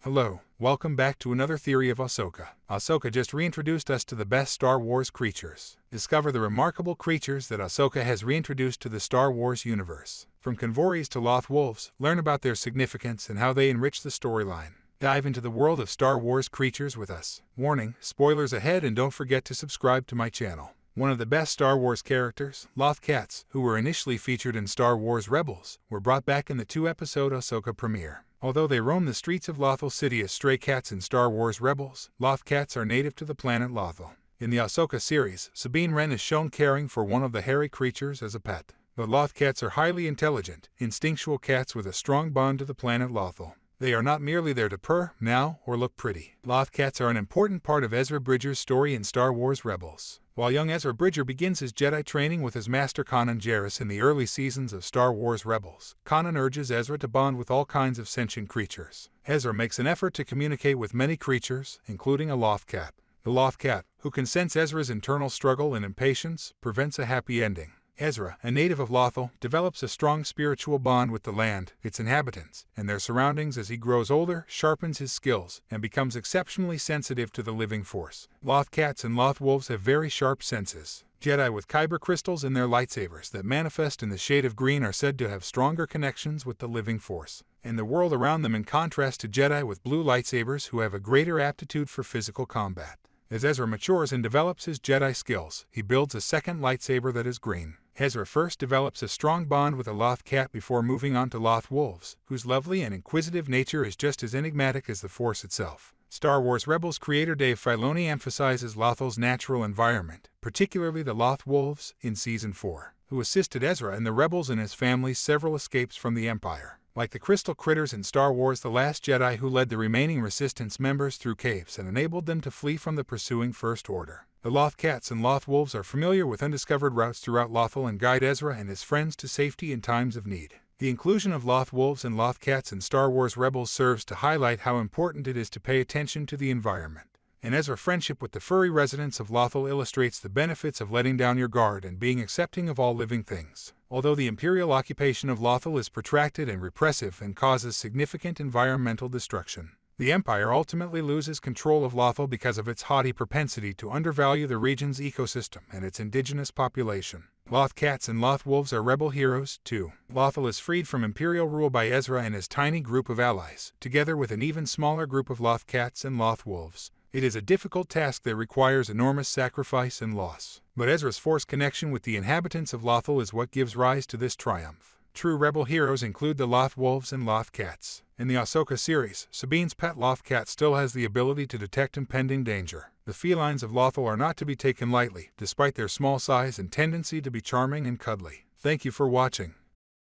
Hello, welcome back to another theory of Ahsoka. Ahsoka just reintroduced us to the best Star Wars creatures. Discover the remarkable creatures that Ahsoka has reintroduced to the Star Wars universe. From Convories to Loth Wolves, learn about their significance and how they enrich the storyline. Dive into the world of Star Wars creatures with us. Warning, spoilers ahead, and don't forget to subscribe to my channel. One of the best Star Wars characters, Loth Cats, who were initially featured in Star Wars Rebels, were brought back in the 2-episode Ahsoka premiere. Although they roam the streets of Lothal City as stray cats in Star Wars Rebels, Loth Cats are native to the planet Lothal. In the Ahsoka series, Sabine Wren is shown caring for one of the hairy creatures as a pet. The Loth Cats are highly intelligent, instinctual cats with a strong bond to the planet Lothal. They are not merely there to purr, meow, or look pretty. Loth Cats are an important part of Ezra Bridger's story in Star Wars Rebels. While young Ezra Bridger begins his Jedi training with his master Kanan Jarrus in the early seasons of Star Wars Rebels, Kanan urges Ezra to bond with all kinds of sentient creatures. Ezra makes an effort to communicate with many creatures, including a Loth Cat. The Loth Cat, who can sense Ezra's internal struggle and impatience, prevents a happy ending. Ezra, a native of Lothal, develops a strong spiritual bond with the land, its inhabitants, and their surroundings as he grows older, sharpens his skills, and becomes exceptionally sensitive to the living force. Loth Cats and Loth Wolves have very sharp senses. Jedi with kyber crystals in their lightsabers that manifest in the shade of green are said to have stronger connections with the living force, and the world around them, in contrast to Jedi with blue lightsabers who have a greater aptitude for physical combat. As Ezra matures and develops his Jedi skills, he builds a second lightsaber that is green. Ezra first develops a strong bond with a Loth Cat before moving on to Loth Wolves, whose lovely and inquisitive nature is just as enigmatic as the Force itself. Star Wars Rebels creator Dave Filoni emphasizes Lothal's natural environment, particularly the Loth Wolves, in Season 4, who assisted Ezra and the Rebels and his family's several escapes from the Empire. Like the crystal critters in Star Wars The Last Jedi, who led the remaining Resistance members through caves and enabled them to flee from the pursuing First Order. The Loth Cats and Loth Wolves are familiar with undiscovered routes throughout Lothal and guide Ezra and his friends to safety in times of need. The inclusion of Loth Wolves and Loth Cats in Star Wars Rebels serves to highlight how important it is to pay attention to the environment. And Ezra's friendship with the furry residents of Lothal illustrates the benefits of letting down your guard and being accepting of all living things. Although the Imperial occupation of Lothal is protracted and repressive and causes significant environmental destruction, the Empire ultimately loses control of Lothal because of its haughty propensity to undervalue the region's ecosystem and its indigenous population. Loth Cats and Loth Wolves are rebel heroes, too. Lothal is freed from Imperial rule by Ezra and his tiny group of allies, together with an even smaller group of Loth Cats and Loth Wolves. It is a difficult task that requires enormous sacrifice and loss. But Ezra's forced connection with the inhabitants of Lothal is what gives rise to this triumph. True rebel heroes include the Loth Wolves and Loth Cats. In the Ahsoka series, Sabine's pet Loth Cat still has the ability to detect impending danger. The felines of Lothal are not to be taken lightly, despite their small size and tendency to be charming and cuddly. Thank you for watching.